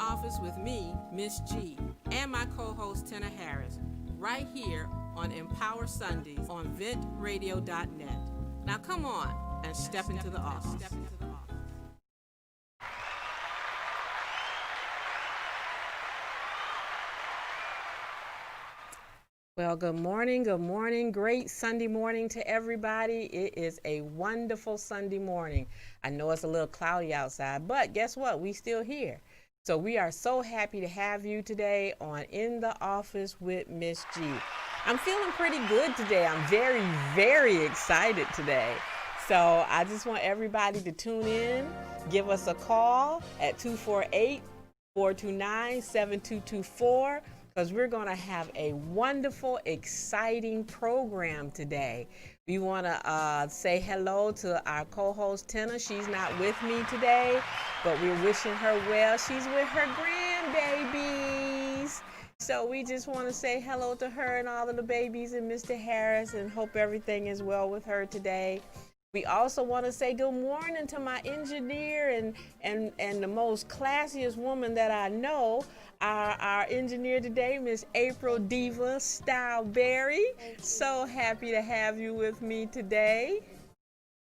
Office with me, Miss G, and my co-host Tenna Harris, right here on Empower Sundays on ventradio.net. Now come on and step into the office. Well, good morning. Great Sunday morning to everybody. It is a wonderful Sunday morning. I know it's a little cloudy outside, but guess what? We still here. So we are so happy to have you today on In the Office with Miss G. I'm feeling pretty good today. I'm very, very excited today. So I just want everybody to tune in, give us a call at 248-429-7224. Because we're going to have a wonderful, exciting program today. We want to say hello to our co-host, Tenna. She's not with me today, but we're wishing her well. She's with her grandbabies. So we just want to say hello to her and all of the babies and Mr. Harris and hope everything is well with her today. We also want to say good morning to my engineer and the most classiest woman that I know, our engineer today, Miss April Diva Styleberry. So happy to have you with me today.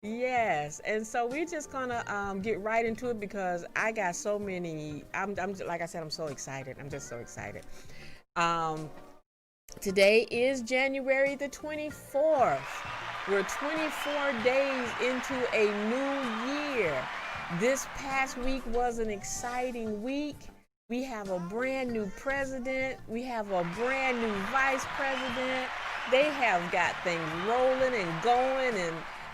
Yes, and so we're just gonna get right into it because I got so many. I'm like I said, I'm so excited. I'm just so excited. Today is January the 24th. We're 24 days into a new year. This past week was an exciting week. We have a brand new president. We have a brand new vice president. They have got things rolling and going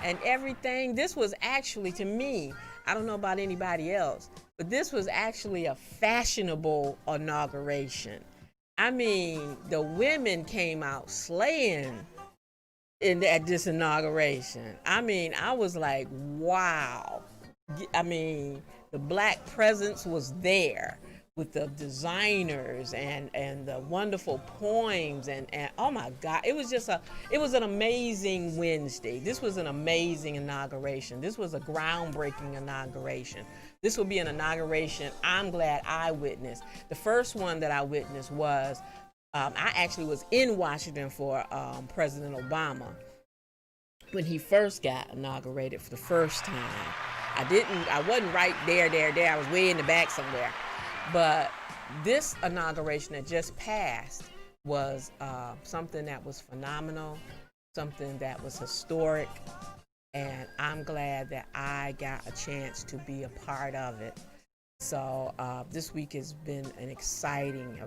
and everything. This was actually, to me, I don't know about anybody else, but this was actually a fashionable inauguration. I mean, the women came out slaying at this inauguration. I mean, I was like, wow. I mean, the black presence was there with the designers and the wonderful poems and oh my God, it was an amazing Wednesday. This was an amazing inauguration. This was a groundbreaking inauguration. This will be an inauguration I'm glad I witnessed. The first one that I witnessed was I actually was in Washington for President Obama when he first got inaugurated for the first time. I wasn't right there. I was way in the back somewhere. But this inauguration that just passed was something that was phenomenal, something that was historic, and I'm glad that I got a chance to be a part of it. So this week has been a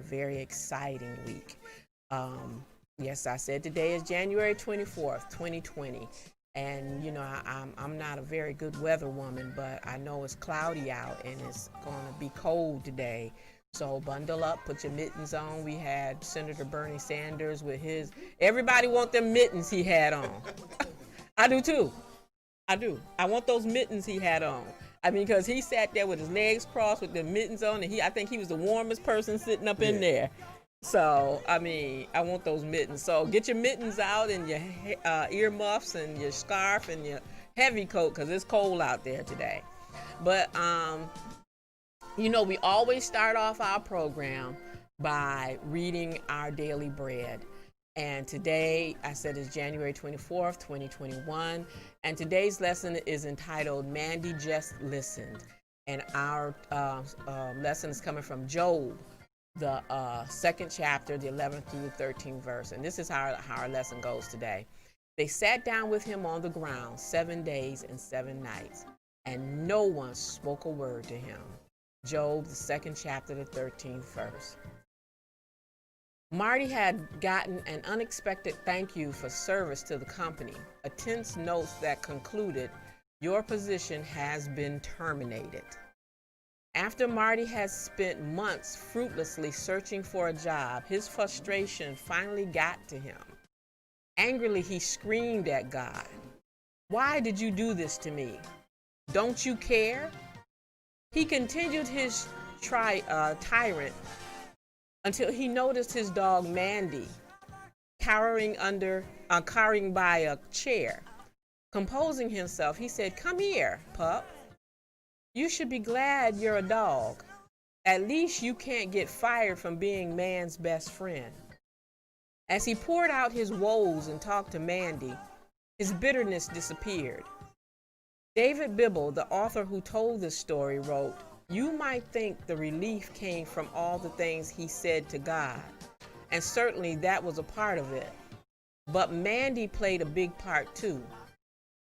very exciting week. Yes, I said today is January 24th, 2020. And, you know, I'm not a very good weather woman, but I know it's cloudy out and it's going to be cold today. So bundle up, put your mittens on. We had Senator Bernie Sanders with everybody want them mittens he had on. I do too. I do. I want those mittens he had on. I mean, because he sat there with his legs crossed with the mittens on, and I think he was the warmest person sitting up in there. So, I mean, I want those mittens. So get your mittens out and your earmuffs and your scarf and your heavy coat because it's cold out there today. But, you know, we always start off our program by reading our daily bread. And today, I said it's January 24th, 2021. And today's lesson is entitled, Mandy Just Listened. And our lesson is coming from Job, the second chapter, the 11th through the 13th verse. And this is how our lesson goes today. They sat down with him on the ground 7 days and 7 nights, and no one spoke a word to him. Job, the second chapter, the 13th verse. Marty had gotten an unexpected thank you for service to the company, a tense note that concluded, your position has been terminated. After Marty had spent months fruitlessly searching for a job, his frustration finally got to him. Angrily, he screamed at God, why did you do this to me? Don't you care? He continued his tyrant until he noticed his dog Mandy cowering by a chair. Composing himself, he said, come here, pup. You should be glad you're a dog. At least you can't get fired from being man's best friend. As he poured out his woes and talked to Mandy, his bitterness disappeared. David Bibble, the author who told this story, wrote, "You might think the relief came from all the things he said to God, and certainly that was a part of it. But Mandy played a big part too.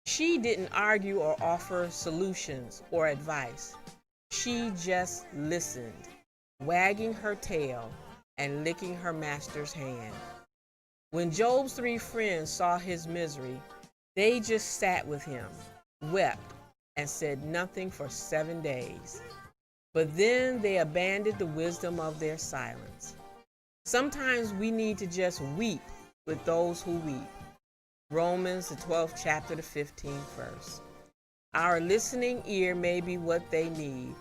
She didn't argue or offer solutions or advice. She just listened, wagging her tail and licking her master's hand. When Job's 3 friends saw his misery, they just sat with him, wept, and said nothing for 7 days. But then they abandoned the wisdom of their silence." Sometimes we need to just weep with those who weep. Romans, the 12th chapter, the 15th verse. Our listening ear may be what they need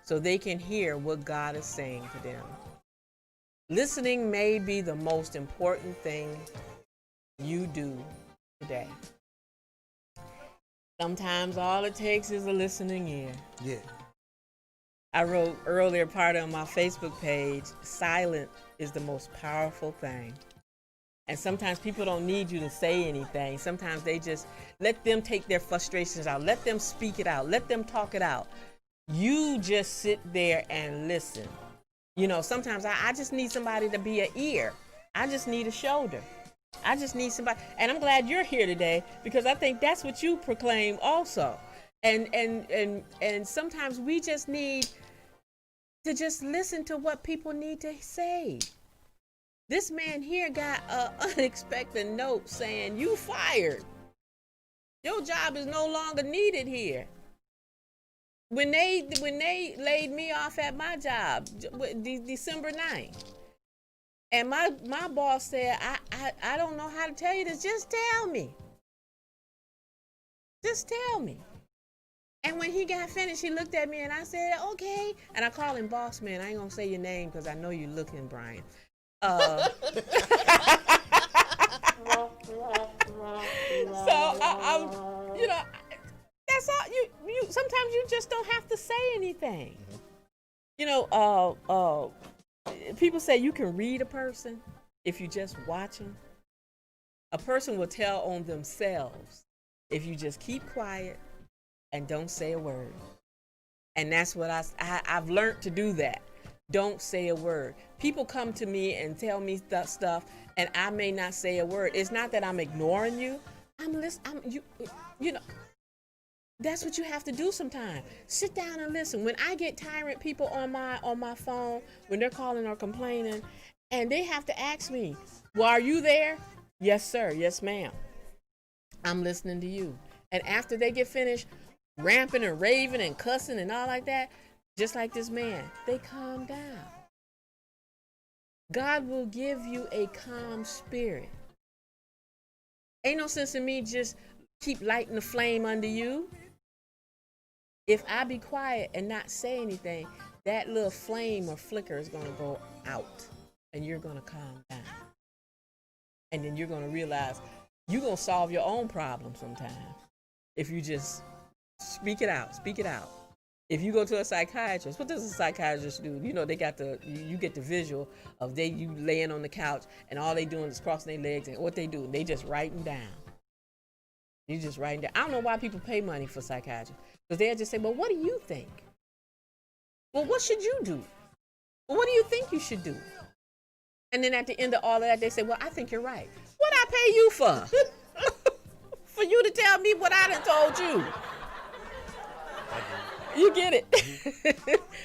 so they can hear what God is saying to them. Listening may be the most important thing you do today. Sometimes all it takes is a listening ear. Yeah. I wrote earlier part of my Facebook page, silent is the most powerful thing. And sometimes people don't need you to say anything. Sometimes they just let them take their frustrations out. Let them speak it out. Let them talk it out. You just sit there and listen. You know, sometimes I just need somebody to be an ear. I just need a shoulder. I just need somebody. And I'm glad you're here today because I think that's what you proclaim also. And sometimes we just need to just listen to what people need to say. This man here got an unexpected note saying, "You fired. Your job is no longer needed here." When they laid me off at my job, December 9th, and my boss said, I don't know how to tell you this. Just tell me. Just tell me. And when he got finished, he looked at me and I said, "Okay." And I call him boss man. I ain't gonna say your name because I know you're looking, Brian. So I'm, you know, that's all. You sometimes you just don't have to say anything. You know, people say you can read a person if you just watch them. A person will tell on themselves if you just keep quiet and don't say a word. And that's what I've learned to do that. Don't say a word. People come to me and tell me stuff, and I may not say a word. It's not that I'm ignoring you. I'm listening. You know, that's what you have to do sometimes. Sit down and listen. When I get tyrant people on my phone, when they're calling or complaining, and they have to ask me, "Well, are you there?" "Yes, sir. Yes, ma'am. I'm listening to you." And after they get finished ramping and raving and cussing and all like that, just like this man, they calm down. God will give you a calm spirit. Ain't no sense in me just keep lighting the flame under you. If I be quiet and not say anything, that little flame or flicker is going to go out and you're going to calm down. And then you're going to realize you're going to solve your own problem sometime if you just speak it out. Speak it out. If you go to a psychiatrist, what does a psychiatrist do? You know, they got you get the visual of you laying on the couch and all they doing is crossing their legs, and what they do, they just writing down. You just writing down. I don't know why people pay money for psychiatrists, because they'll just say, "Well, what do you think? Well, what should you do? Well, what do you think you should do?" And then at the end of all of that, they say, "Well, I think you're right." What I pay you for? For you to tell me what I done told you. You get it?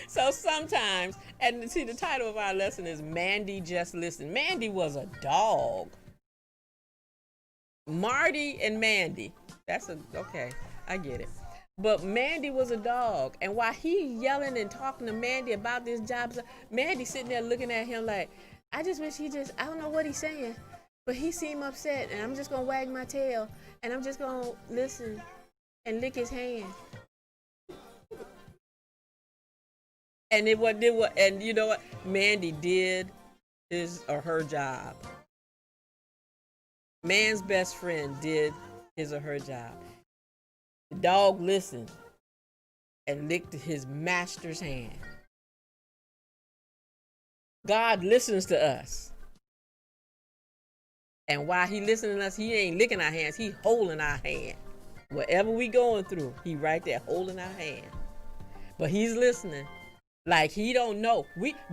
So sometimes, and see, the title of our lesson is Mandy Just Listen. Mandy was a dog. Marty and Mandy. Okay, I get it. But Mandy was a dog. And while he yelling and talking to Mandy about this job, Mandy sitting there looking at him like, I just wish I don't know what he's saying, but he seemed upset, and I'm just going to wag my tail, and I'm just going to listen and lick his hand. And and you know what? Mandy did his or her job. Man's best friend did his or her job. The dog listened and licked his master's hand. God listens to us. And while he listening to us, he ain't licking our hands. He holding our hand. Whatever we going through, he right there holding our hand. But he's listening. Like he don't know.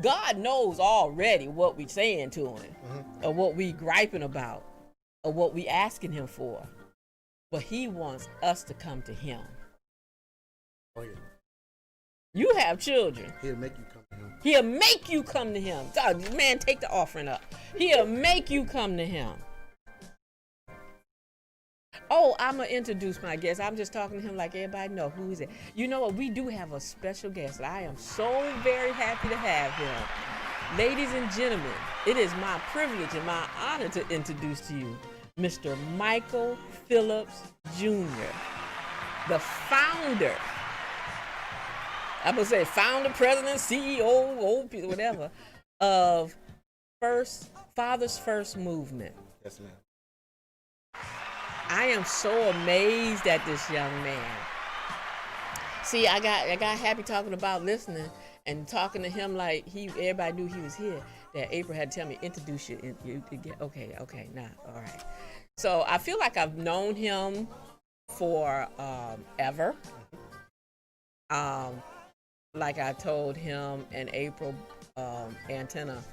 God knows already what we saying to him, or what we griping about, or what we asking him for. But he wants us to come to him. Oh yeah. You have children. He'll make you come to him. He'll make you come to him. God, man, take the offering up. He'll make you come to him. Oh, I'm going to introduce my guest. I'm just talking to him like everybody know who is it. You know what? We do have a special guest. I am so very happy to have him. Ladies and gentlemen, it is my privilege and my honor to introduce to you Mr. Michael Phillips Jr., the founder. I'm going to say founder, president, CEO, whatever, of Father's First Movement. Yes, ma'am. I am so amazed at this young man. See, I got happy talking about listening and talking to him like everybody knew he was here. That April had to tell me, introduce you. Okay, nah, all right. So I feel like I've known him for ever. Like I told him and April and Tenna,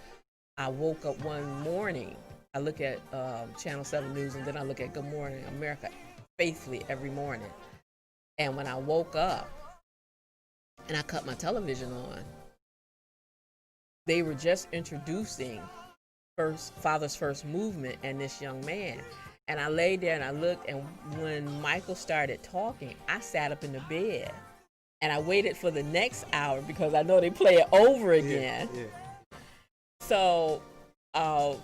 I woke up one morning. I look at Channel 7 News, and then I look at Good Morning America faithfully every morning. And when I woke up and I cut my television on, they were just introducing Father's First Movement and this young man. And I laid there and I looked, and when Michael started talking, I sat up in the bed. And I waited for the next hour because I know they play it over again. Yeah. So I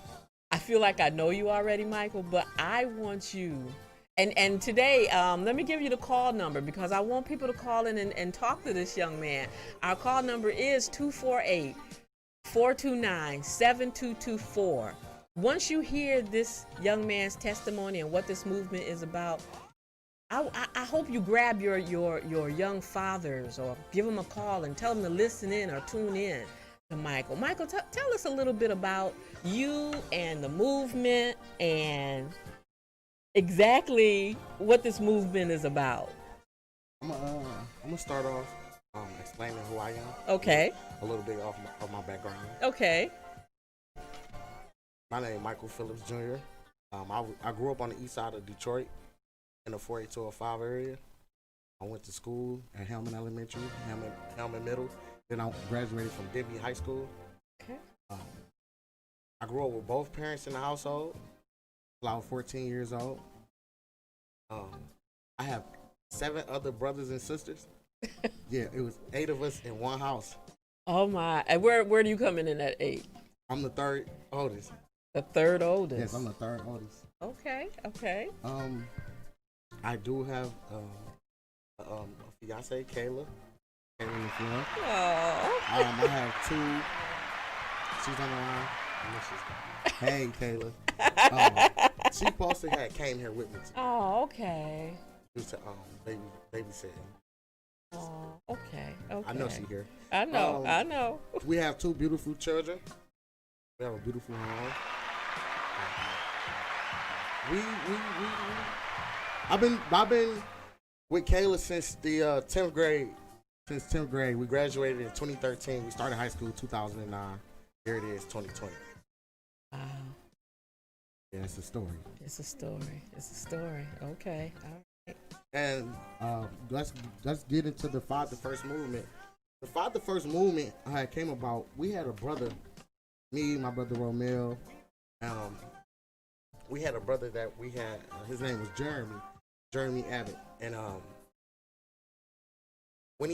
feel like I know you already, Michael, but I want you. And today, let me give you the call number because I want people to call in and talk to this young man. Our call number is 248-429-7224. Once you hear this young man's testimony and what this movement is about, I hope you grab your young fathers or give them a call and tell them to listen in or tune in to Michael. Michael, tell us a little bit about you and the movement and exactly what this movement is about. I'm gonna start off explaining who I am. Okay. A little bit of my background. Okay. My name is Michael Phillips Jr. I grew up on the east side of Detroit in the 48205 area. I went to school at Hellman Elementary, Hellman Middle. Then I graduated from Denby High School. Okay. I grew up with both parents in the household until I was 14 years old. I have 7 other brothers and sisters. Yeah, it was 8 of us in one house. Oh my! And where do you come in at 8? I'm the third oldest. The third oldest. Yes, I'm the third oldest. Okay. I do have a fiance, Kayla. Oh. I have 2. She's on the line. Hey, Kayla. She supposed to came here with me. Oh, okay. Just to babysitting. Oh, okay. I know she's here. I know. We have 2 beautiful children. We have a beautiful home. I've been with Kayla since the 10th grade. Since 10th grade, we graduated in 2013. We started high school in 2009. Here it is, 2020. Wow. Yeah, it's a story. It's a story. Okay. All right. And let's get into the Father First Movement. The Father First Movement came about. We had a brother, me, my brother Romel. We had a brother that we had. His name was Jeremy Abbott, and when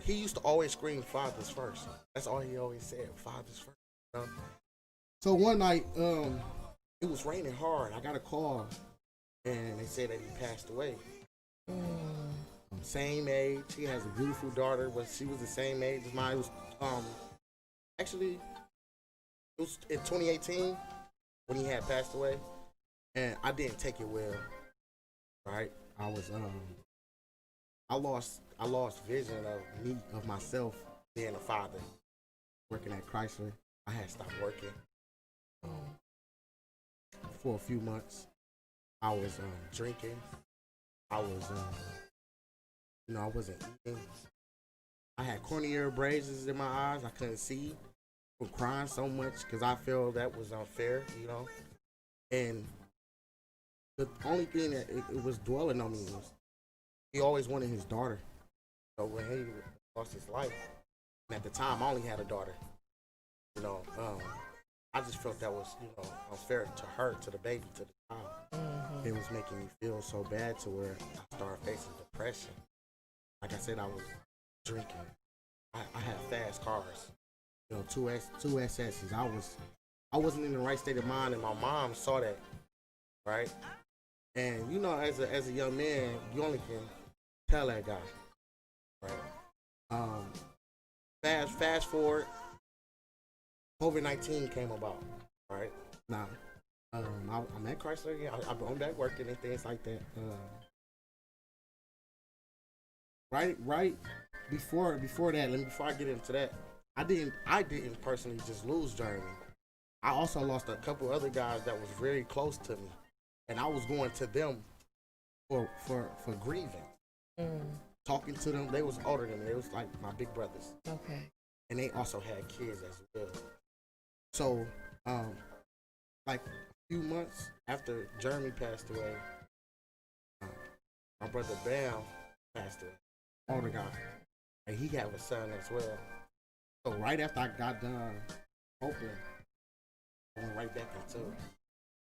he used to always scream "Fathers first." That's all he always said, "Fathers first." So one night, it was raining hard. I got a call, and they said that he passed away. Same age. He has a beautiful daughter, but she was the same age as mine. It was actually it was in 2018 when he had passed away, and I didn't take it well. Right? I was I lost vision of myself being a father, working at Chrysler. I had stopped working for a few months. I was drinking. I was, I wasn't eating. I had cornea abrasions in my eyes. I couldn't see from crying so much because I feel that was unfair, And the only thing that it was dwelling on me was he always wanted his daughter. So when he lost his life, and at the time I only had a daughter, I just felt that was, unfair to her, to the baby, to the child. It was making me feel so bad to where I started facing depression. Like I said, I was drinking. I had fast cars, two SSs. I wasn't in the right state of mind, and my mom saw that, right? And as a young man, you only can tell that guy, right? Fast forward, COVID-19 came about, right? Now, I'm at Chrysler again. I'm back working and things like that. Right before that, before I get into that, I didn't personally just lose Jeremy. I also lost a couple other guys that was very close to me, and I was going to them for grieving. Talking to them, they was older than me. They was like my big brothers. Okay. And they also had kids as well. So, like a few months after Jeremy passed away, my brother Bam passed away. Older guy, and he had a son as well. So right after I got done hoping, I went right back into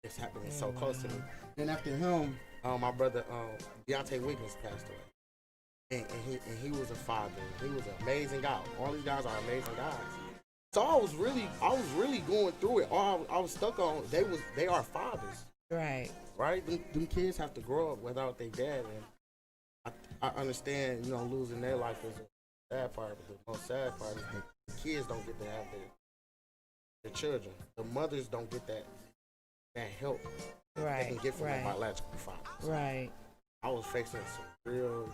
this happening so close to me. Then after him, my brother Deontay Wiggins passed away, and he was a father. He was an amazing guy. All these guys are amazing guys. So I was really going through it. All I was stuck on, they are fathers. Right. Right. Them kids have to grow up without their dad, and I understand, losing their life is a sad part, but the most sad part is the kids don't get to have their children. The mothers don't get that help they can get from their biological fathers. Right. I was facing some real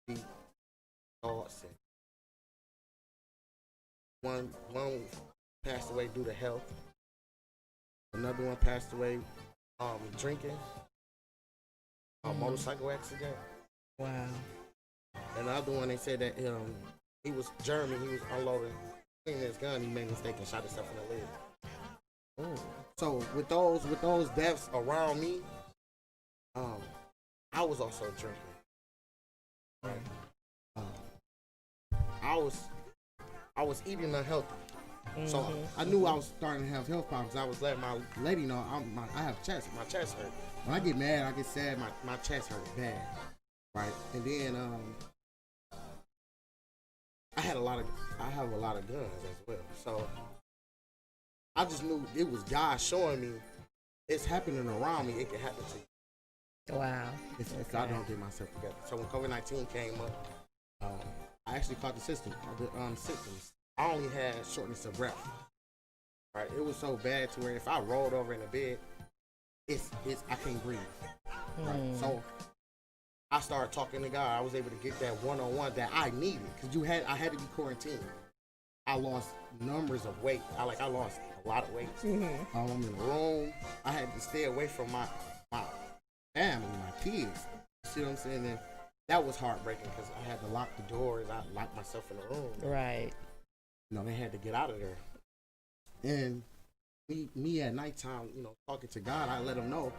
deep thoughts, and one passed away due to health. Another one passed away drinking, a motorcycle accident. Wow. And the other one, they said that he was unloading, cleaning his gun. He made a mistake and shot himself in the leg. So with those deaths around me, I was also drinking. Right? I was eating unhealthy. So I knew I was starting to have health problems. I was letting my lady know I have my chest hurt. When I get mad, I get sad, my chest hurt bad. Right, and then I have a lot of guns as well. So I just knew it was God showing me it's happening around me. It can happen to you. Wow. If I don't get myself together. So when COVID-19 came up, I actually caught the symptoms. I only had shortness of breath. Right, it was so bad to where if I rolled over in the bed, it's I can't breathe. Right, so I started talking to God. I was able to get that one-on-one that I needed because I had to be quarantined. I lost numbers of weight. I lost a lot of weight. I'm in the room. I had to stay away from my family, my kids. You see what I'm saying? And that was heartbreaking because I had to lock the doors. I locked myself in the room. Right. They had to get out of there. And me at nighttime, talking to God, I let him know.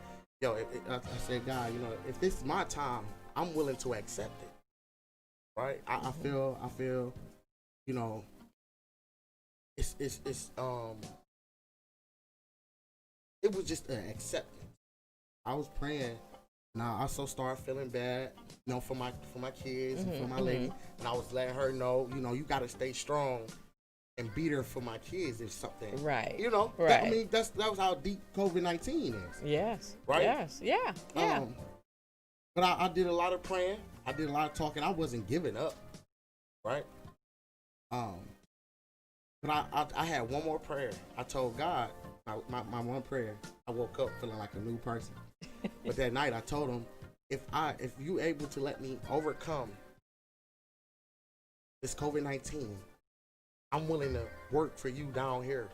I said, God, if this is my time, I'm willing to accept it. Right? I feel, it was just an acceptance. I was praying. Now I also started feeling bad, for my kids and for my lady, and I was letting her know, you got to stay strong and be there for my kids if something. Right. Right. That was how deep COVID-19 is. Yes. Right. Yes. Yeah. Yeah. But I did a lot of praying. I did a lot of talking. I wasn't giving up. Right. But I had one more prayer. I told God my one prayer. I woke up feeling like a new person. But that night I told him, if you able to let me overcome this COVID-19, I'm willing to work for you down here.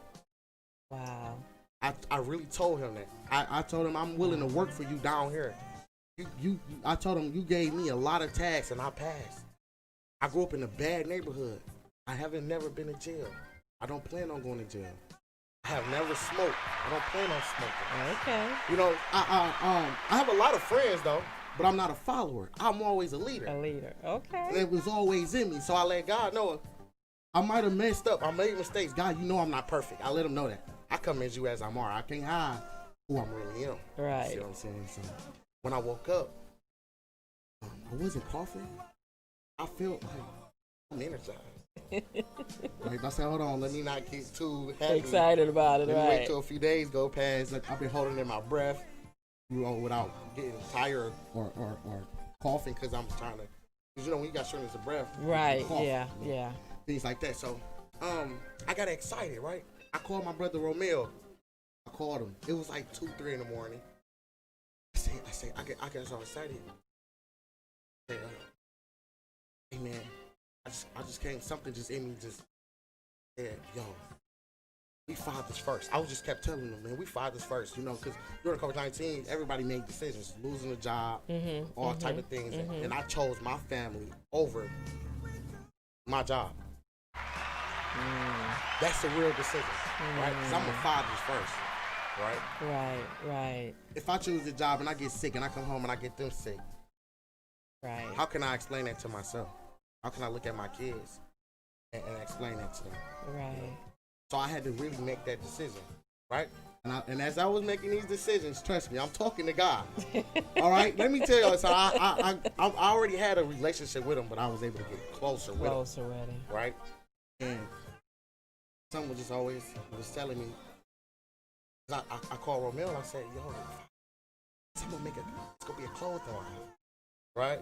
Wow. I really told him that. I told him I'm willing to work for you down here. I told him you gave me a lot of tasks and I passed. I grew up in a bad neighborhood. I haven't never been to jail. I don't plan on going to jail. I have never smoked. I don't plan on smoking. Okay. You know, I have a lot of friends though, but I'm not a follower. I'm always a leader. A leader. Okay. And it was always in me. So I let God know I might have messed up. I made mistakes. God, you know I'm not perfect. I let him know that. I come as you as I'm are. I can't hide who I'm really am. Right. See what I'm saying? So when I woke up, I wasn't coughing. I felt like I'm energized. Like I said, hold on, let me not get too happy. Excited about it, let me right? wait till a few days go past. Like I've been holding in my breath, you know, without getting tired or coughing because I'm trying to. Because you know when you got shortness of breath, Right. cough, Yeah. you know, Yeah. things like that. So, I got excited, right? I called my brother Romeo. I called him. It was like 2, 3 in the morning. I said, I got so excited. I said, hey man, I just came. Something just in me just said, yo, we fathers first. I was just kept telling them, man, we fathers first. You know, because during COVID-19, everybody made decisions, losing a job, all type of things, and I chose my family over my job. That's a real decision, right? Because I'm a father's first, right? Right. If I choose the job and I get sick and I come home and I get them sick, Right. how can I explain that to myself? How can I look at my kids and explain that to them? Right. So I had to really make that decision, right? And as I was making these decisions, trust me, I'm talking to God. All right, let me tell you. So I already had a relationship with him, but I was able to get closer with him, right? And someone was just always was telling me. I called Romeo and I said, "Yo, I'm gonna it's gonna be a clothing line, right?"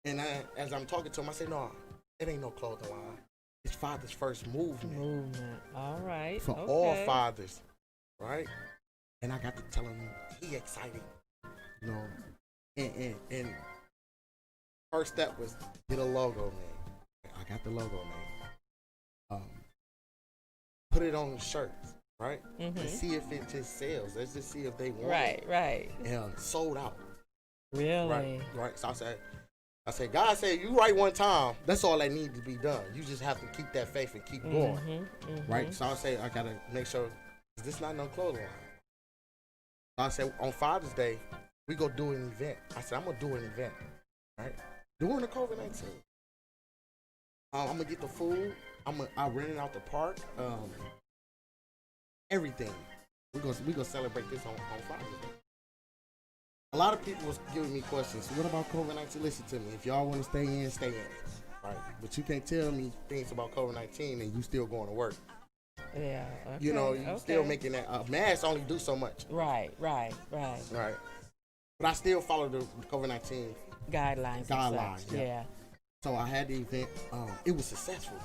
And as I'm talking to him, I said, "No, it ain't no clothing line. It's Father's First movement. All right. For all fathers, right?" And I got to tell him he excited, you know. And first step was get a logo made. I got the logo made. Put it on the shirts, right? And see if it just sells. Let's just see if they want it. Right. And sold out. Really? Right. So I said, God said, you right one time. That's all that needs to be done. You just have to keep that faith and keep going. Right? So I say, I got to make sure, this is not no clothing line. So I said, on Father's Day, we go do an event. I said, I'm going to do an event. Right? During the COVID-19. I'm going to get the food. I rented out the park. Everything. We're gonna celebrate this on Father's Day. A lot of people was giving me questions. What about COVID-19? Listen to me. If y'all want to stay in, stay in. Right? But you can't tell me things about COVID-19 and you still going to work. Yeah. Okay. You know, you still making that. Mask only do so much. Right. But I still follow the COVID-19 guidelines. Yeah. So I had the event. It was successful.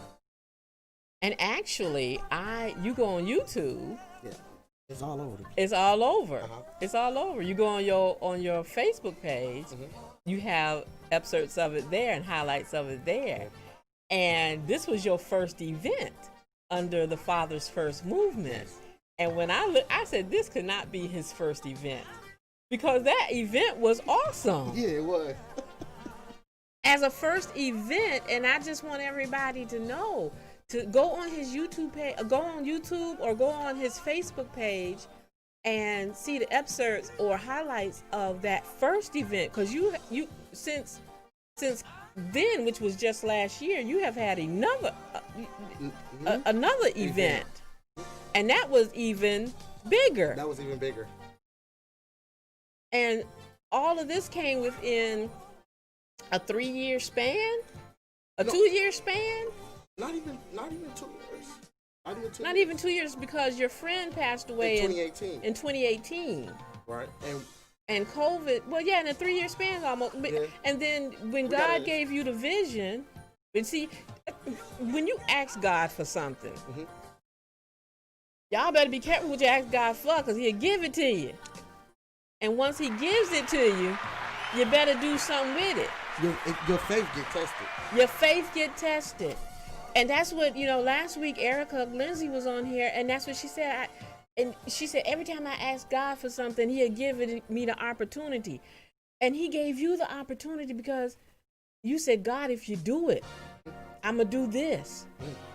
And actually, you go on YouTube. Yeah. It's all over. It's all over. It's all over. You go on your Facebook page. You have excerpts of it there and highlights of it there. And this was your first event under the Father's First movement. And when I looked, I said, this could not be his first event because that event was awesome. Yeah, it was. As a first event, and I just want everybody to know. To go on his YouTube page, go on YouTube or go on his Facebook page and see the excerpts or highlights of that first event. Because you since then, which was just last year, you have had another event, and that was even bigger. That was even bigger. And all of this came within a 3-year span, a 2-year span. Not even 2 years. Not even 2 years because your friend passed away in 2018. In 2018. Right. And COVID, well, yeah, in a 3-year span almost. Yeah. And then when God gave you the vision, and see, when you ask God for something, y'all better be careful what you ask God for because he'll give it to you. And once he gives it to you, you better do something with it. Your faith get tested. Your faith get tested. And that's what, last week Erica Lindsay was on here, and that's what she said. And she said, every time I ask God for something, He had given me the opportunity. And He gave you the opportunity because you said, God, if you do it, I'm going to do this.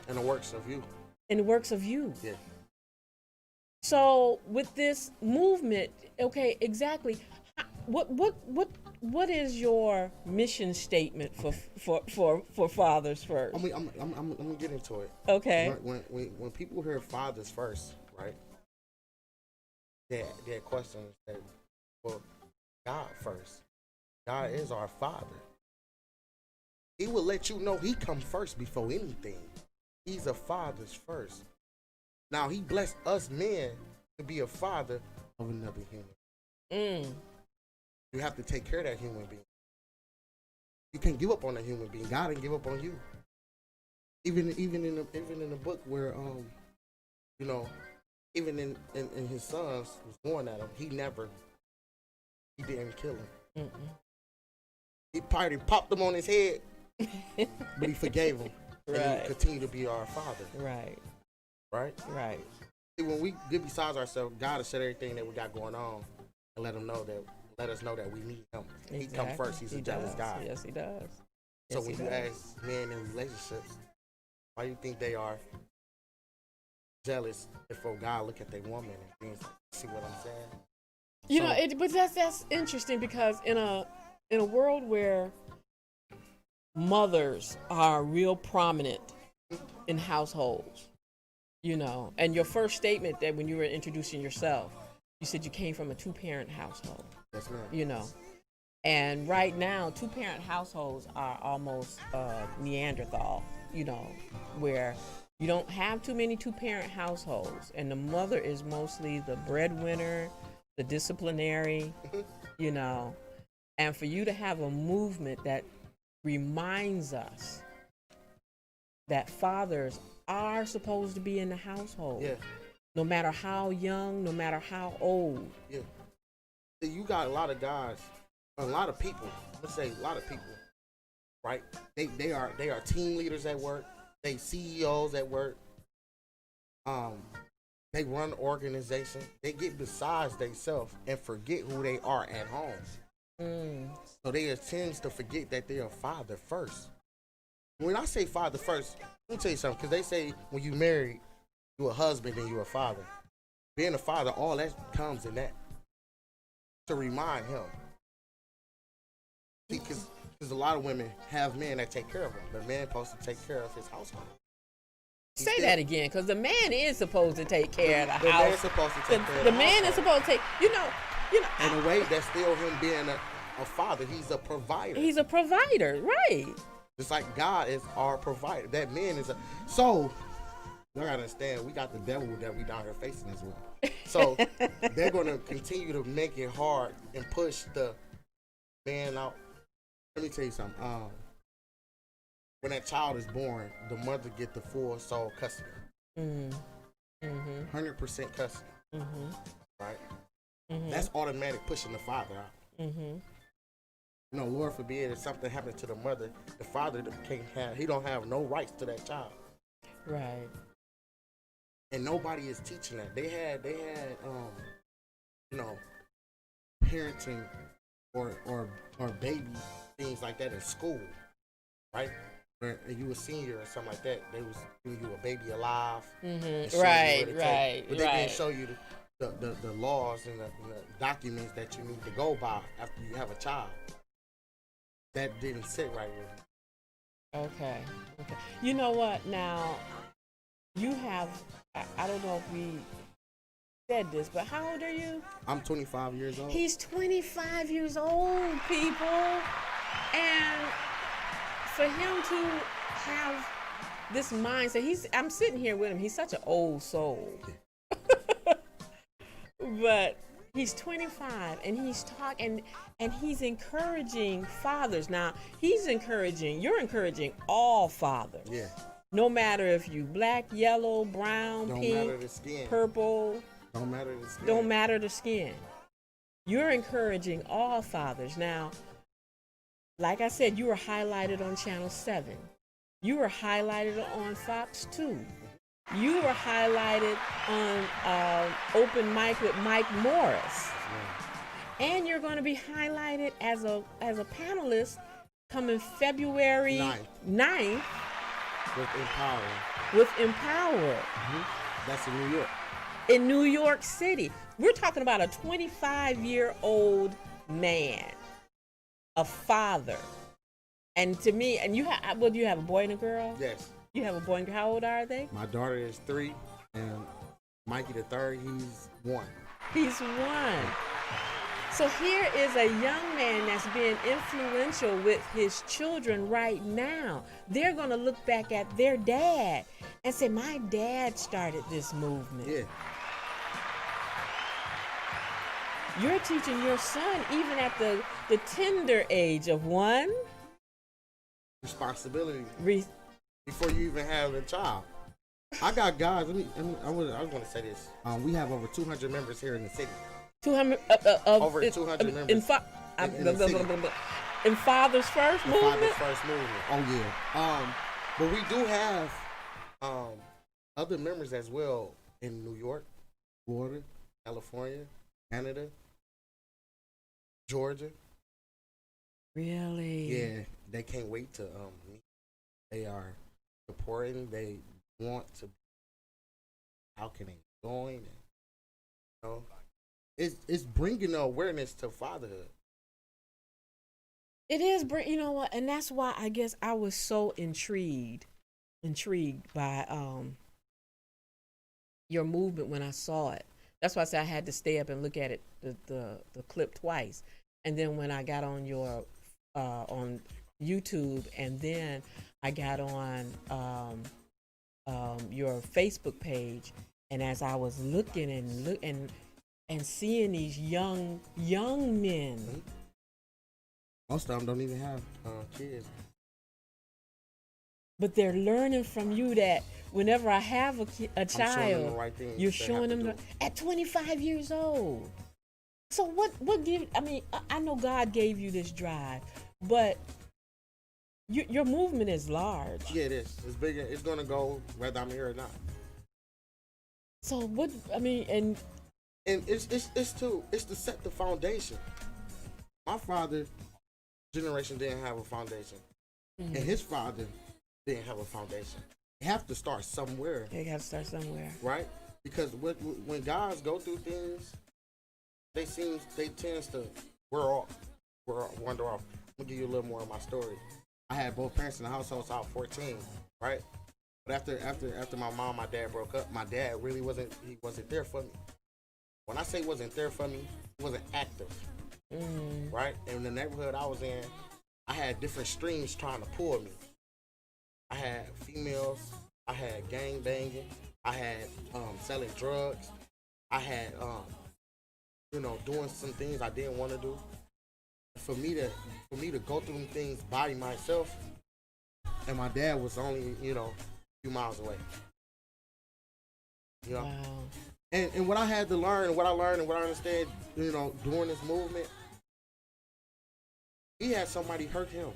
And the works of you. And the works of you. Yeah. So with this movement, okay, exactly. What is your mission statement for Fathers First? I'm gonna get into it. Okay. When people hear Fathers First, right? Their question is that, well, God first. God is our Father. He will let you know He comes first before anything. He's a Father's first. Now He blessed us men to be a father of another human. You have to take care of that human being. You can't give up on that human being. God didn't give up on you. Even in the book where even in His sons was born at him, He didn't kill him. Mm-mm. He probably popped him on his head, but He forgave him. Right. And He continued to be our Father. Right. Right? Right. See, when we get besides ourselves, God has said everything that we got going on and let us know that we need Him. Exactly. He comes first. He's a jealous God. Yes, He does. So when you ask men in relationships, why do you think they are jealous before God look at their woman and things like, see what I'm saying? But that's interesting because in a world where mothers are real prominent in households, and your first statement that when you were introducing yourself, you said you came from a 2-parent household. Yes, ma'am. And right now 2-parent households are almost Neanderthal, where you don't have too many 2-parent households, and the mother is mostly the breadwinner, the disciplinary, and for you to have a movement that reminds us that fathers are supposed to be in the household. Yeah. No matter how young, no matter how old. Yeah. See, you got a lot of guys, a lot of people, let's say a lot of people, right? They are team leaders at work, they CEOs at work, they run organizations, they get besides themselves and forget who they are at home. So they tend to forget that they're a father first. When I say father first, let me tell you something, because they say when you married, you're a husband and you're a father. Being a father, all that comes in that. To remind him. Because a lot of women have men that take care of them. The man supposed to take care of his household. Say that again, because the man is supposed to take care of the house. The man is supposed to take care of the household. The man is supposed to take, In a way, that's still him being a father. He's a provider. He's a provider, right. Just like God is our provider. That man is So, you gotta understand, we got the devil that we down here facing as well. So, they're going to continue to make it hard and push the man out. Let me tell you something. When that child is born, the mother get the full sole custody. 100% custody. Right? That's automatic pushing the father out. Lord forbid if something happened to the mother, the father he don't have no rights to that child. Right. And nobody is teaching that. They had parenting or baby things like that in school, right? Where you were senior or something like that, they was giving you a baby alive. Right. But they didn't show you the laws and the documents that you need to go by after you have a child. That didn't sit right with me. Okay. You know what? Now, you have, I don't know if we said this, but how old are you? I'm 25 years old. He's 25 years old, people. And for him to have this mindset, I'm sitting here with him. He's such an old soul. But he's 25 and he's talking and he's encouraging fathers. Now, you're encouraging all fathers. Yeah. No matter if you black, yellow, brown, pink, purple. Don't matter the skin. Don't matter the skin. You're encouraging all fathers. Now, like I said, you were highlighted on Channel 7. You were highlighted on Fox 2. You were highlighted on Open Mic with Mike Morris. And you're going to be highlighted as a panelist coming February 9th with Empower. That's in New York. In New York City. We're talking about a 25-year-old man, a father. And to me, and you have, do you have a boy and a girl? Yes. You have a boy and girl. How old are they? My daughter is 3, and Mikey the third, he's 1. He's 1. So here is a young man that's being influential with his children right now. They're going to look back at their dad and say, my dad started this movement. Yeah. You're teaching your son, even at the tender age of 1. Responsibility. Before you even have a child. I got guys, I was going to say this. We have over 200 members here in the city. 200 over 200 members in Fathers First movement. Fathers First movement. Oh yeah. But we do have other members as well in New York, Florida, California, Canada, Georgia. Really? Yeah. They can't wait to meet. They are supporting. They want to. How can they join? And, you know. It's bringing the awareness to fatherhood. It is, you know what, and that's why I guess I was so intrigued by your movement when I saw it. That's why I said I had to stay up and look at it, the clip twice, and then when I got on your on YouTube, and then I got on your Facebook page, and as I was looking and seeing these young men. Most of them don't even have kids. But they're learning from you that whenever I have a child, you're showing them at 25 years old. So what give? I mean, I know God gave you this drive, but your movement is large. Yeah, it is. It's bigger. It's gonna go whether I'm here or not. So what? I mean, and it's to set the foundation. My father generation didn't have a foundation, and his father didn't have a foundation. You have to start somewhere. They got to start somewhere, right? Because when guys go through things, they tend to wander off. I'm gonna give you a little more of my story. I had both parents in the household, so I was 14, right? But after my mom, my dad broke up, my dad really wasn't there for me. When I say wasn't there for me, he wasn't active, right? And in the neighborhood I was in, I had different streams trying to pull me. I had females, I had gang banging, I had selling drugs, I had doing some things I didn't want to do. For me to go through them things by myself, and my dad was only a few miles away. You know? Wow. And what I had to learn, what I learned, and what I understand, during this movement, he had somebody hurt him.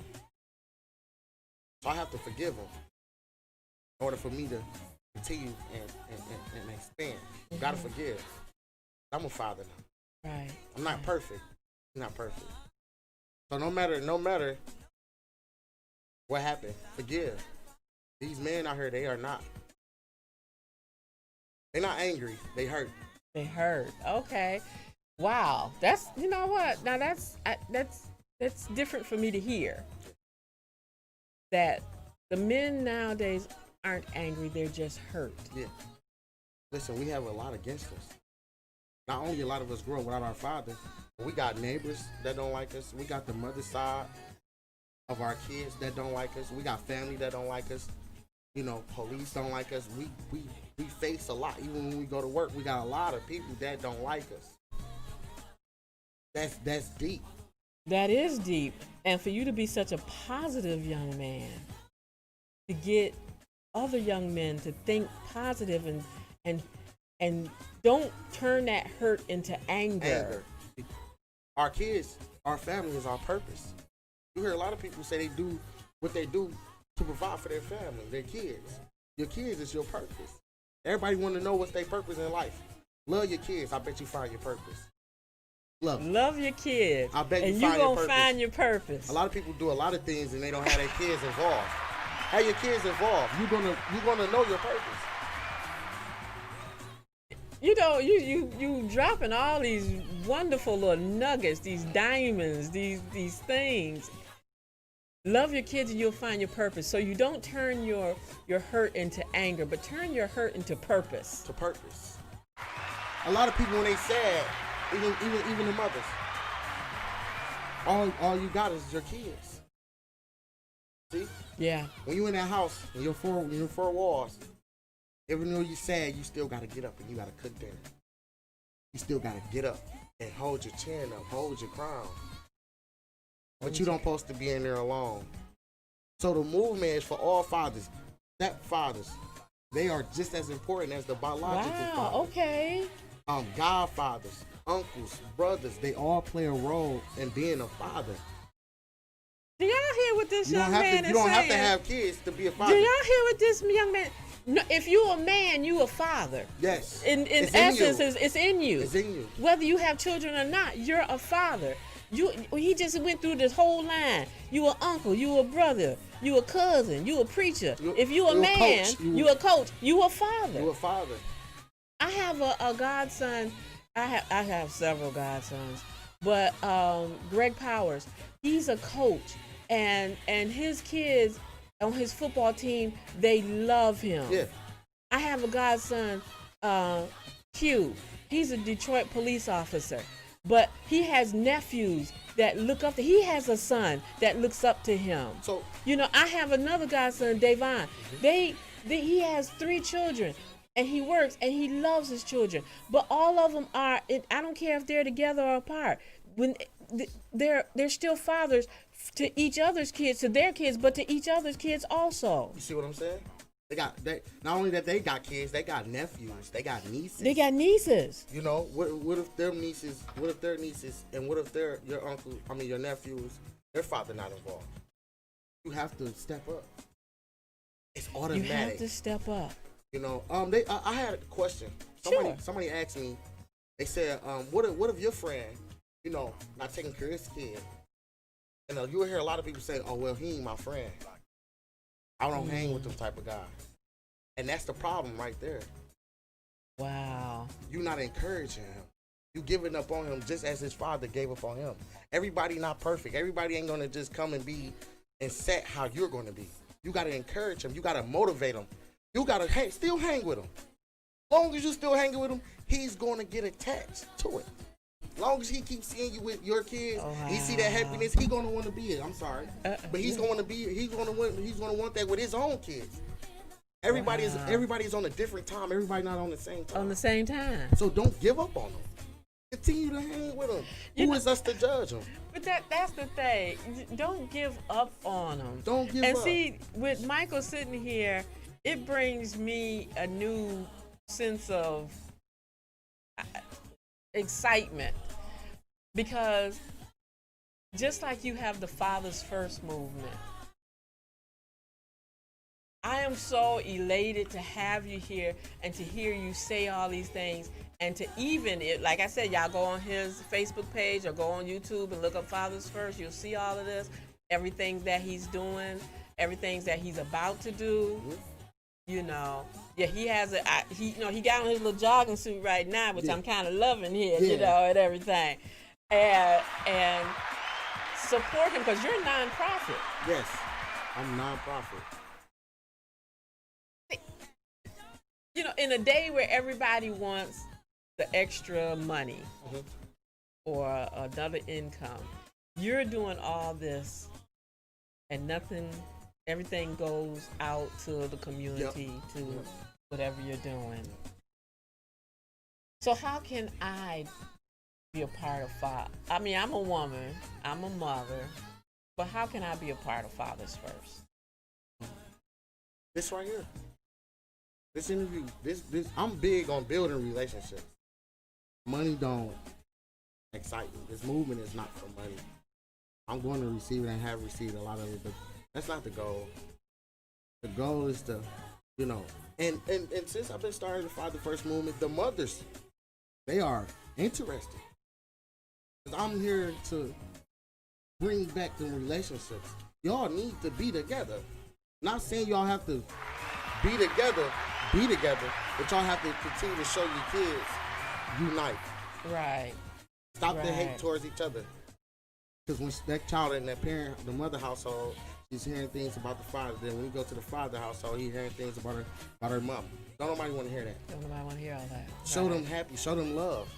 So I have to forgive him in order for me to continue and expand. You gotta forgive. I'm a father now. Right. I'm not perfect. I'm not perfect. So no matter what happened, forgive. These men out here, they're not angry. They hurt. They hurt. Okay. Wow. That's, you know what? Now that's different for me to hear. That the men nowadays aren't angry, they're just hurt. Yeah. Listen, we have a lot against us. Not only a lot of us grew up without our father, but we got neighbors that don't like us. We got the mother side of our kids that don't like us. We got family that don't like us. Police don't like us. We face a lot. Even when we go to work, we got a lot of people that don't like us. That's deep. That is deep. And for you to be such a positive young man, to get other young men to think positive and don't turn that hurt into anger. Our kids, our family is our purpose. You hear a lot of people say they do what they do to provide for their family, their kids. Your kids is your purpose. Everybody want to know what's their purpose in life. Love your kids. I bet you find your purpose. Love your kids. I bet and you you're find your gonna purpose. find your purpose. A lot of people do a lot of things and they don't have their kids involved. Have your kids involved. You're gonna know your purpose. You know, you dropping all these wonderful little nuggets, these diamonds, these things. Love your kids and you'll find your purpose. So you don't turn your hurt into anger, but turn your hurt into purpose. To purpose. A lot of people when they sad, even the mothers, all you got is your kids. See? Yeah. When you in that house, in your four walls, even though you sad, you still gotta get up and you gotta cook dinner. You still gotta get up and hold your chin up, hold your crown. But you don't supposed to be in there alone. So the movement is for all fathers, stepfathers. They are just as important as the biological fathers. Okay. Godfathers, uncles, brothers, they all play a role in being a father. Do y'all hear what this young man is saying? You don't have to have kids to be a father. Do y'all hear what this young man? No, if you're a man, you a father. Yes. In essence, it's in you. It's in you. Whether you have children or not, you're a father. He just went through this whole line. You a uncle, you a brother, you a cousin, you a preacher. If you a man, you a coach, you a father. You a father. I have a godson. I have several godsons, but Greg Powers, he's a coach, and his kids on his football team, they love him. Yeah. I have a godson, Q. He's a Detroit police officer, but he has nephews that look up to. He has a son that looks up to him. So I have another godson, Davon. He has 3 children. And he works and he loves his children, but all of them are. I don't care if they're together or apart. When they're still fathers to each other's kids, to their kids, but to each other's kids also. You see what I'm saying? They not only that they got kids, they got nephews, they got nieces. They got nieces. You know, what if their nieces? What if their nieces? And what if your uncle? I mean, your nephews? Their father not involved. You have to step up. It's automatic. You have to step up. You know, I had a question. Somebody asked me. They said, what if your friend, not taking care of his kid? And you will hear a lot of people say, oh well, he ain't my friend. I don't hang with them type of guys. And that's the problem right there. Wow. You're not encouraging him. You giving up on him just as his father gave up on him. Everybody not perfect. Everybody ain't gonna just come and be and set how you're gonna be. You gotta encourage him. You gotta motivate him. You gotta still hang with him. Long as you still hanging with him, he's gonna get attached to it. Long as he keeps seeing you with your kids, he see that happiness, he gonna want to be it. I'm sorry, but he's gonna want that with his own kids. Everybody's on a different time. Everybody not on the same time. On the same time. So don't give up on them. Continue to hang with them. Who is us to judge them? But that's the thing. Don't give up on them. Don't give up. And see, with Michael sitting here, it brings me a new sense of excitement, because just like you have the Father's First movement, I am so elated to have you here and to hear you say all these things, and to like I said, y'all go on his Facebook page or go on YouTube and look up Father's First. You'll see all of this, everything that he's doing, everything that he's about to do. He has he got on his little jogging suit right now, which I'm kind of loving here, and everything. And support him, because you're a nonprofit. Yes, I'm nonprofit. In a day where everybody wants the extra money or another income, you're doing all this and everything goes out to the community, to whatever you're doing. So how can I be a part of Father? I mean, I'm a woman, I'm a mother, but how can I be a part of Fathers First? This right here. This interview, this I'm big on building relationships. Money don't excite me. This movement is not for money. I'm going to receive it and have received a lot of it, but that's not the goal. The goal is to, you know, and since I've been starting to fight the first movement, the mothers, they are interested. 'Cause I'm here to bring back the relationships. Y'all need to be together. Not saying y'all have to be together, but y'all have to continue to show your kids unite. Right. Stop the hate Right. towards each other. Because when that child in that parent, the mother household, she's hearing things about the father. Then when you go to the father household, he's hearing things about her mom. Don't nobody want to hear that. Don't nobody want to hear all that. Show Right. them happy. Show them love.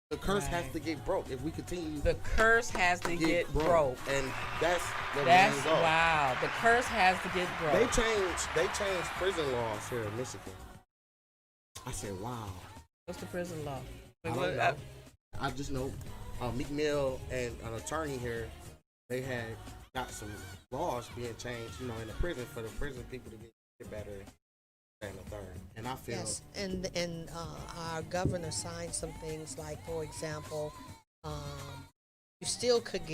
The curse has Right. to get broke. If we continue The curse has to get broke. and that's the That's main goal. wow. The curse has to get broke. They changed prison laws here in Michigan. I said, wow. What's the prison law? I don't know. I just know Meek Mill and an attorney here, they had got some laws being changed, you know, in the prison for the prison people to get better and the third. And I feel Yes, and our governor signed some things like, for example, you still could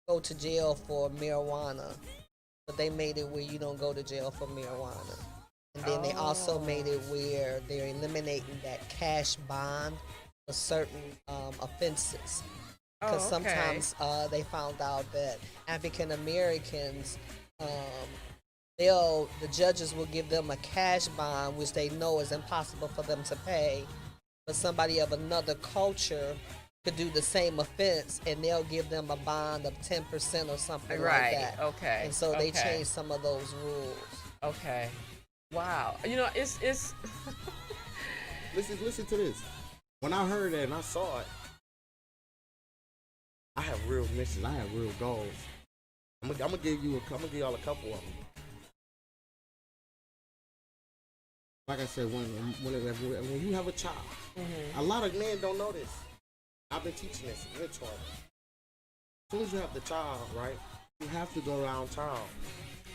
go to jail for marijuana, but they made it where you don't go to jail for marijuana. And then they also made it where they're eliminating that cash bond for certain offenses. Because sometimes they found out that African Americans, the judges will give them a cash bond, which they know is impossible for them to pay. But somebody of another culture could do the same offense, and they'll give them a bond of 10% or something Right. like that. Okay. And so they Okay. changed some of those rules. Okay. Wow. You know, it's listen to this. When I heard that and I saw it, I have real missions. I have real goals. I'm gonna give y'all a couple of them. Like I said, when you have a child, a lot of men don't know this. I've been teaching this, mentoring. As soon as you have the child, right, you have to go around town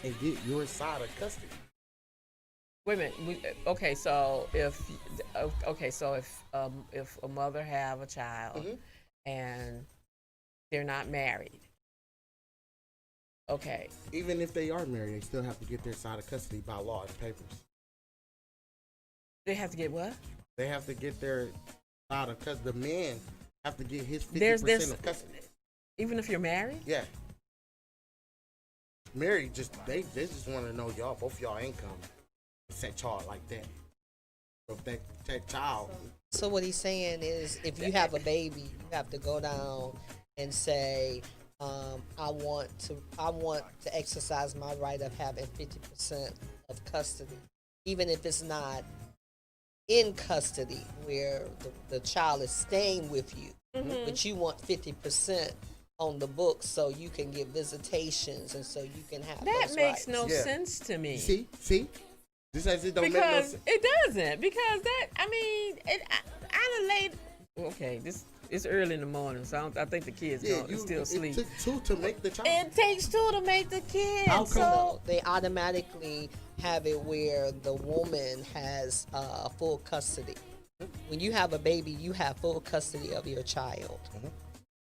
and get your side of custody. wait a minute. Okay, so if a mother have a child and they're not married, okay, Even if they are married, they still have to get their side of custody by law and papers. they have to get what? They have to get their side of custody. The man have to get his 50% There's of custody. even if you're married. Yeah. Married, they just want to know both y'all income. Set y'all like that. So if that child. So what he's saying is, if you have a baby, you have to go down and say, I want to exercise my right of having 50% of custody, even if it's not in custody where the child is staying with you, but you want 50% on the books so you can get visitations and so you can have That those makes rights. no Yeah. sense to me. See? This says it don't make no Because sense. it doesn't. Because that, I mean, I done laid. Okay, it's early in the morning, so I think the kids still asleep. It took two to make the child. It takes two to make the kid. How come? So They automatically have it where the woman has full custody. When you have a baby, you have full custody of your child.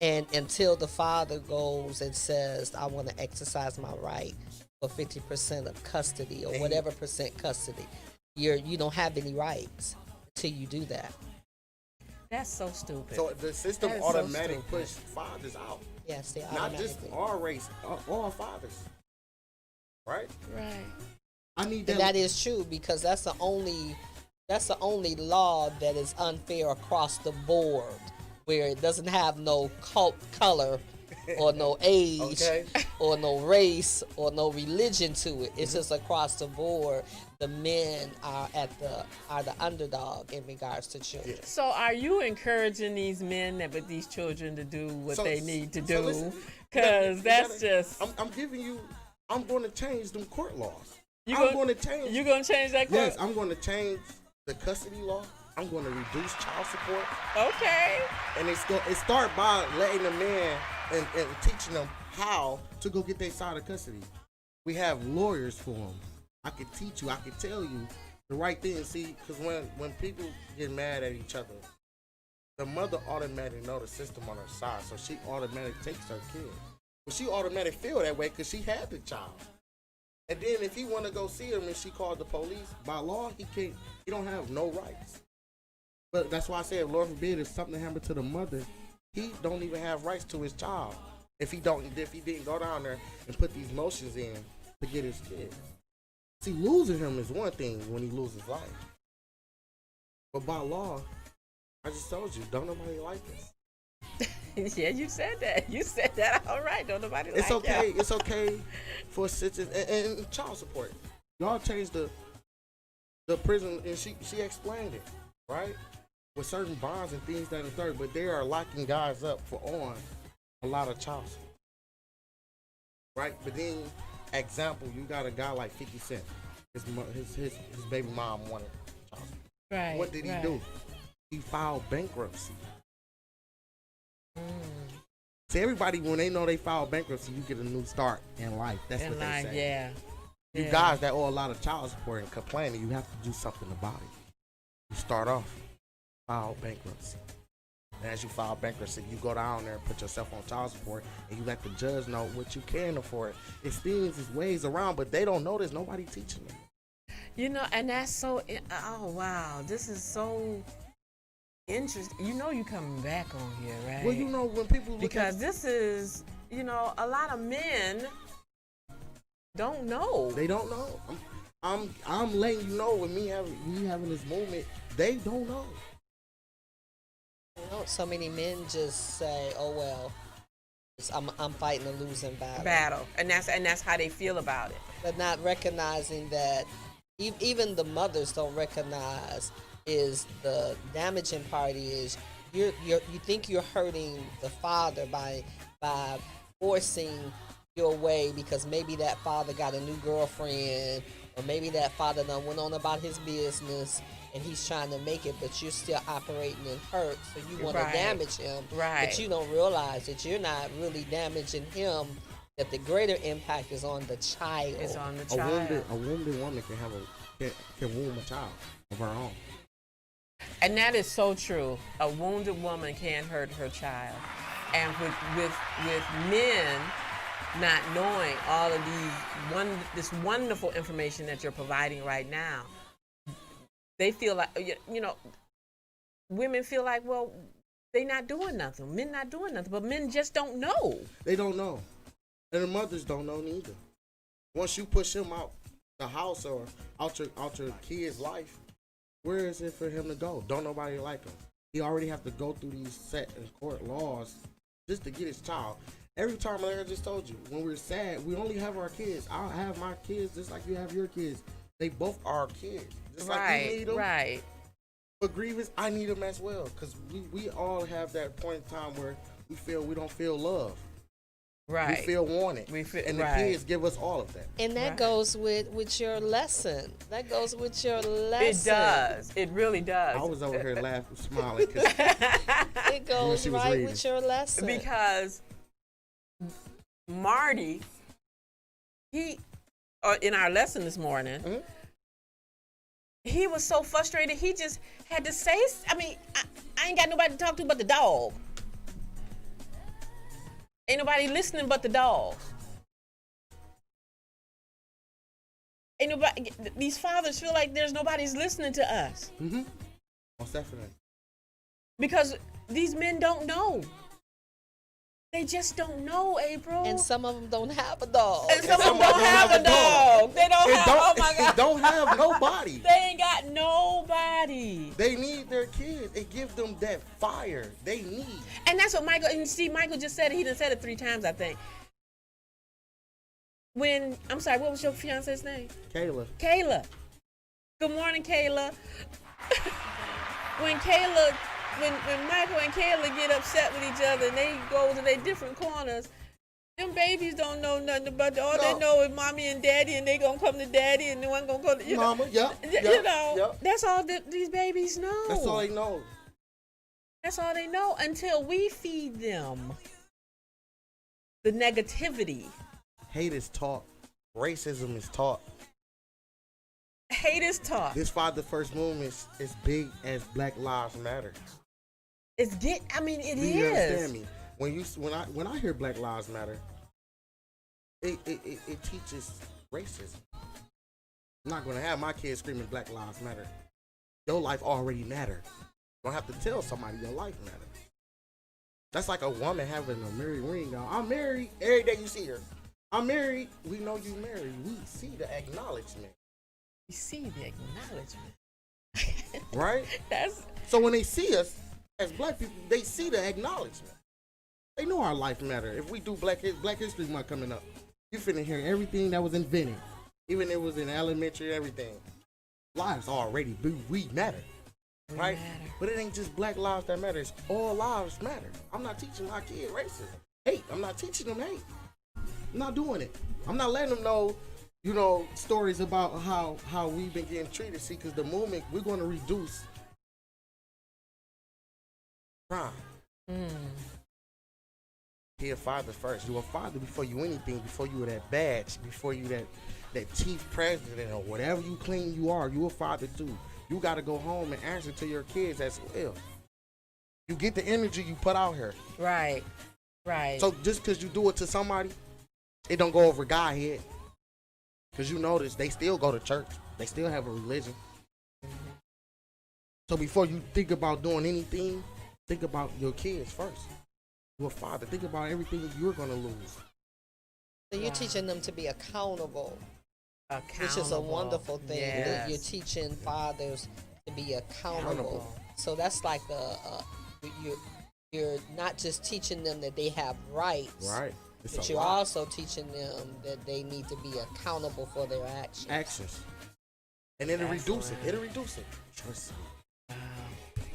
And until the father goes and says, I want to exercise my right for 50% of custody or whatever percent custody, you don't have any rights until you do that. that's so stupid. So the system That is so automatic stupid. push fathers out. Yes, they Not just automatically. our race, all fathers. Right? Right. I need And that is true because that's the only law that is unfair across the board, where it doesn't have no color or no age Okay. or no race or no religion to it. It's just across the board. The men are the underdog in regards to children. So are you encouraging these men with these children to do what So- they need to so do? listen, Because you that's gotta- just I'm going to change them court laws. you I'm gonna- going to change. You gonna change that? Yes, I'm going to change the custody law. I'm going to reduce child support. Okay. And it start by letting the man and teaching them how to go get their side of custody. We have lawyers for them. I can teach you. I can tell you the right thing. See, because when people get mad at each other, the mother automatically know the system on her side, so she automatically takes her kid. But she automatically feel that way because she had the child. And then if he want to go see him and she called the police, by law he can't. He don't have no rights. But that's why I said, Lord forbid, if something happened to the mother, he don't even have rights to his child. If he didn't go down there and put these motions in to get his kid. See, losing him is one thing when he loses life. But by law, I just told you, don't nobody like this. Yeah, you said that. You said that. All right. Don't nobody It's like okay. you. It's okay for sisters and child support. Y'all changed the prison, and she explained it, right? With certain bonds and things that and third, but they are locking guys up for on a lot of child support, right? But then, example, you got a guy like 50 Cent. His baby mom wanted child support. Right. What did he do? He filed bankruptcy. See, everybody, when they know they file bankruptcy, you get a new start in life. That's what they say. Yeah. You guys that owe a lot of child support and complaining, you have to do something about it. You start off, file bankruptcy. And as you file bankruptcy, you go down there and put yourself on child support, and you let the judge know what you can afford. It's things, it's ways around, but they don't know this. Nobody teaching them. You know, and that's so. Oh wow, this is so interesting. You know, you coming back on here, right? Well, you know, when people look because at, this is, you know, a lot of men don't know. they don't know. I'm letting you know, with me having this movement, they don't know. You know, so many men just say, "Oh well, I'm fighting a losing battle," and that's how they feel about it. but not recognizing that even the mothers don't recognize is the damaging part is you think you're hurting the father by forcing your way because maybe that father got a new girlfriend or maybe that father done went on about his business and he's trying to make it, but you're still operating in hurt, so you want to damage him. Right. But you don't realize that you're not really damaging him, that the greater impact is on the child. It's on the child. A wounded woman can wound a child of her own. And that is so true. A wounded woman can hurt her child. And with men not knowing all of this wonderful information that you're providing right now, they feel like, you know, women feel like, well, they not doing nothing. Men not doing nothing. But men just don't know. They don't know. And the mothers don't know neither. Once you push him out the house or out your kid's life, where is it for him to go? Don't nobody like him. He already have to go through these set in court laws just to get his child. Every time, like I just told you, when we're sad, we only have our kids. I have my kids just like you have your kids. They both are our kids. Just like you need them. Right. But grievance, I need them as well. Because we all have that point in time where we don't feel love. Right. We feel wanted. And the kids give us all of that. And that goes with your lesson. That goes with your lesson. It does. It really does. I was over here laughing, smiling. It goes right with your lesson. Because Marty, in our lesson this morning, he was so frustrated. He just had to say, I mean, I ain't got nobody to talk to but the dog. Ain't nobody listening but the dog. Ain't nobody. These fathers feel like there's nobody's listening to us. Mm-hmm. Most definitely. Because these men don't know. They just don't know, April. And some of them don't have a dog. And some of them don't have a dog. They don't have. Oh my God. They don't have nobody. They ain't got nobody. They need their kids. It gives them that fire they need. And that's what Michael, and see, Michael just said it. He done said it 3 times, I think. I'm sorry, what was your fiance's name? Kayla. Good morning, Kayla. When Michael and Kayla get upset with each other and they go to their different corners, them babies don't know nothing about it. All they know is mommy and daddy, and they gonna come to daddy, and no one gonna go to mama. That's all these babies know. That's all they know. That's all they know until we feed them the negativity. Hate is taught. Racism is taught. Hate is taught. This Father First movement is big as Black Lives Matter. It is. You understand me? When I hear Black Lives Matter, it teaches racism. I'm not gonna have my kids screaming Black Lives Matter. Your life already matter. You don't have to tell somebody your life matter. That's like a woman having a married ring on. I'm married. Every day you see her. I'm married. We know you married. We see the acknowledgement. We see the acknowledgement. Right? That's So when they see us as black people, they see the acknowledgement. They know our life matter. If we do Black History Month coming up, you finna hear everything that was invented. Even if it was in elementary, everything. Lives already, we matter. Right? matter. But it ain't just black lives that matter. It's all lives matter. I'm not teaching my kid racism. Hate. I'm not teaching them hate. I'm not doing it. I'm not letting them know, stories about how we've been getting treated. See, because the movement, we're going to reduce crime. Be a father first. You a father before you anything, before you were that badge, before you that chief president or whatever you claim you are. You a father too. You got to go home and answer to your kids as well. You get the energy you put out here. Right. Right. So just because you do it to somebody, it don't go over God's head. Because you notice they still go to church. They still have a religion. So before you think about doing anything, think about your kids first. You're a father. Think about everything you're going to lose. So you're teaching them to be accountable, Accountable. which is a wonderful thing. Yes. You're teaching fathers to be accountable. So that's like you're not just teaching them that they have rights, Right. It's but a you're lot. also teaching them that they need to be accountable for their actions. And it'll reduce it. Excellent. It'll reduce it. Trust me.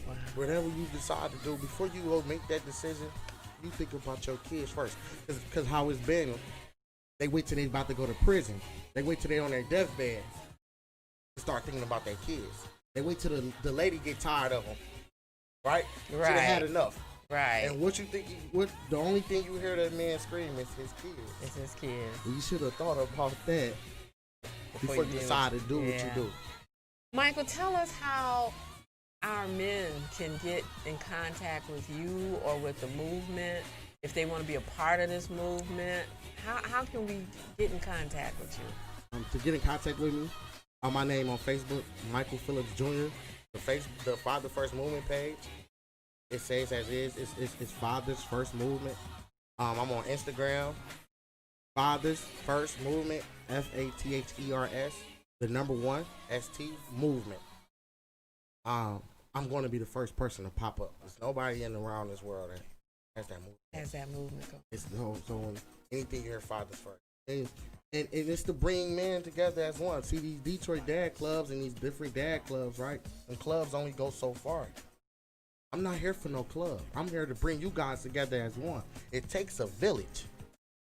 Wow. Whatever you decide to do, before you go make that decision, you think about your kids first. Because how it's been, they wait till they about to go to prison. They wait till they on their deathbed to start thinking about their kids. They wait till the lady get tired of them. Right? Till they had Right. enough. Right. And what you think, the only thing you hear that man scream is his kids. It's his kids. You should have thought about that before you do decide to do what you yeah. do. Michael, tell us how our men can get in contact with you or with the movement if they want to be a part of this movement. How can we get in contact with you? To get in contact with me, my name on Facebook, Michael Phillips Jr. The Father First Movement page. It says as is. It's Father's First Movement. I'm on Instagram. Father's First Movement. FATHERS. The number 1 ST Movement. I'm going to be the first person to pop up. There's nobody in around this world that has that movement. As that movement goes. It's so when anything you hear Father's First. And it's to bring men together as one. See, these Detroit dad clubs and these different dad clubs, right? And clubs only go so far. I'm not here for no club. I'm here to bring you guys together as one. It takes a village.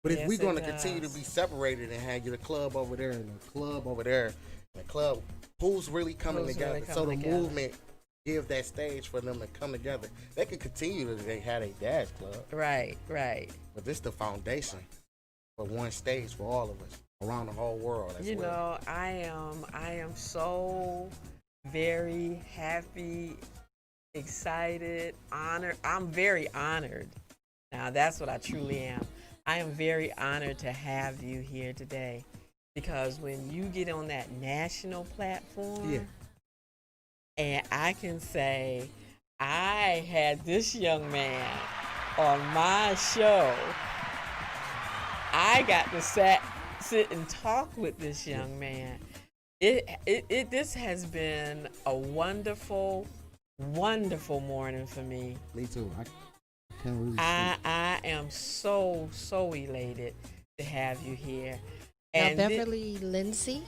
But if Yes, we're it going to does. continue to be separated and have you the club over there and the club over there, and the club, who's really coming Who's together? really So coming the together. movement give that stage for them to come together. They could continue to they had a dad's club, Right. Right. but this the foundation for one stage for all of us around the whole world. As You well. know, I am so very happy, excited, honored. I'm very honored. Now that's what I truly am. I am very honored to have you here today because when you get on that national platform, Yeah. and I can say, I had this young man on my show. I got to sit and talk with this young man. This has been a wonderful, wonderful morning for me. Me too. I can't really I am so elated to have you here. Now, And Beverly Lindsay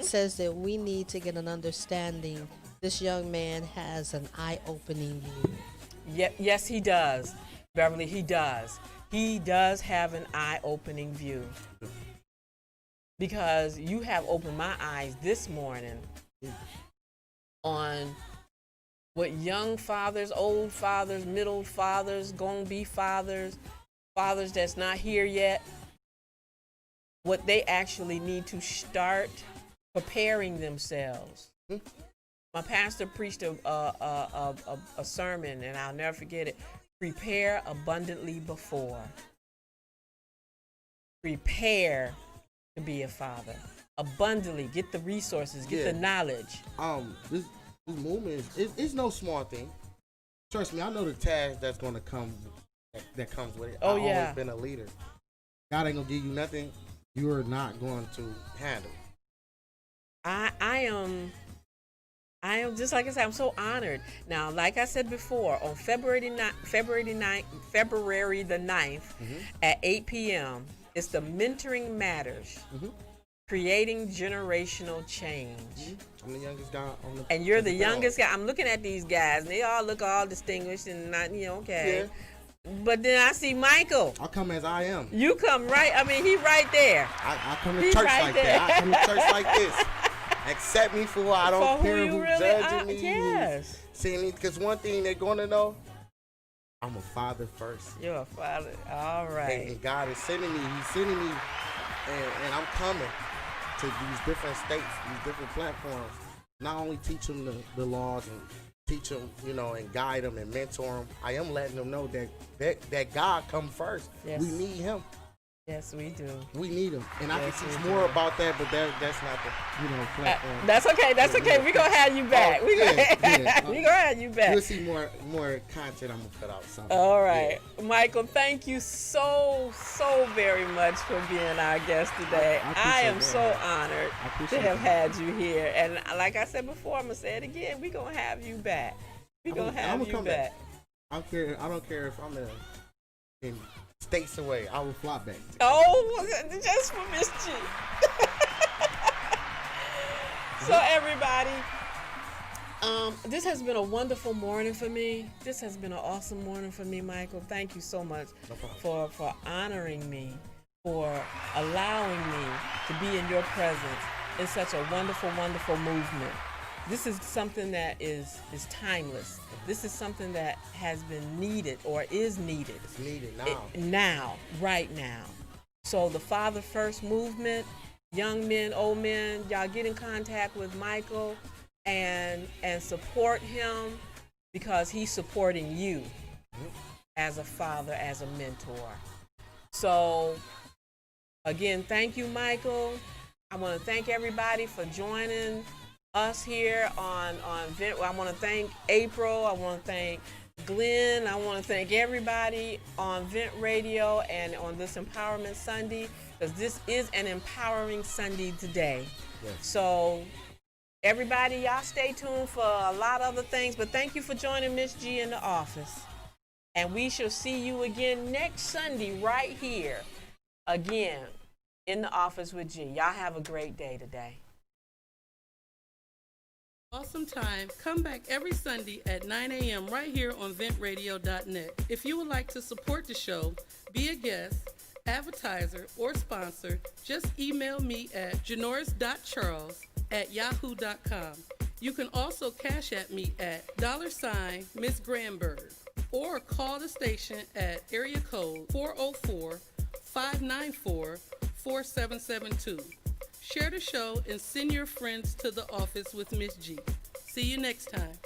says that we need to get an understanding. This young man has an eye-opening view. yes, he does. Beverly, he does. He does have an eye-opening view. Because you have opened my eyes this morning on what young fathers, old fathers, middle fathers, gonna be fathers, fathers that's not here yet, what they actually need to start preparing themselves. My pastor preached a sermon, and I'll never forget it. Prepare abundantly before. Prepare to be a father. Abundantly, get the resources, get the knowledge. This movement it's no small thing. Trust me, I know the task that's gonna come that comes with it. Oh, I've yeah. always been a leader. God ain't gonna give you nothing you are not going to handle. I am just like I said, I'm so honored. Now, like I said before, on February the 9th at 8 p.m., it's the Mentoring Matters, creating generational change. I'm the youngest guy on the And you're the panel. youngest guy. I'm looking at these guys, and they all look all distinguished and not, okay. Yeah. But then I see Michael. I come as I am. You come right. I mean, he right there. I come to He's church right like there. that. I come to church like this. Accept me for who I don't For who care you who really judging are. me. Yes. Seeing me, because one thing they're gonna know, I'm a father first. You're a father. All right. And God is sending me. He's sending me, and I'm coming to these different states, these different platforms. Not only teach them the laws and teach them, and guide them and mentor them. I am letting them know that God come first. Yes. We need Him. Yes, we do. We need Him, and I Yes, can we teach do. more about that. But that's not the platform. That's okay. That's okay. We're going to have you back. Oh, We're going yeah. to have you back. You'll see more content I'm gonna put out. Something. All right. Michael, thank you so very much for being our guest today. I I am appreciate so that. honored I to appreciate have that. had you here. And like I said before, I'm going to say it again. We're going to have you back. We're going to have I'ma you come back. I don't care if I'm in states away. I will fly back. Oh, just for Miss G. So everybody, this has been a wonderful morning for me. This has been an awesome morning for me, Michael. Thank you so much No problem. for honoring me, for allowing me to be in your presence in such a wonderful movement. This is something that is timeless. This is something that has been needed or is needed. It's needed now. Now, right now. So the Father First movement, young men, old men, y'all get in contact with Michael and support him because he's supporting you as a father, as a mentor. So again, thank you, Michael. I want to thank everybody for joining us here on Vent. I want to thank April. I want to thank Glenn. I want to thank everybody on Vent Radio and on this Empowerment Sunday, because this is an empowering Sunday today. Yes. So everybody, y'all stay tuned for a lot of other things, but thank you for joining Miss G in the office. And we shall see you again next Sunday right here, again, in the office with G. Y'all have a great day today. Awesome time. Come back every Sunday at 9 a.m. right here on ventradio.net. If you would like to support the show, be a guest, advertiser, or sponsor, just email me at janoris.charles@yahoo.com. You can also cash at me at $Miss Granberg, or call the station at area code 404-594-4772. Share the show and send your friends to the office with Miss G. See you next time.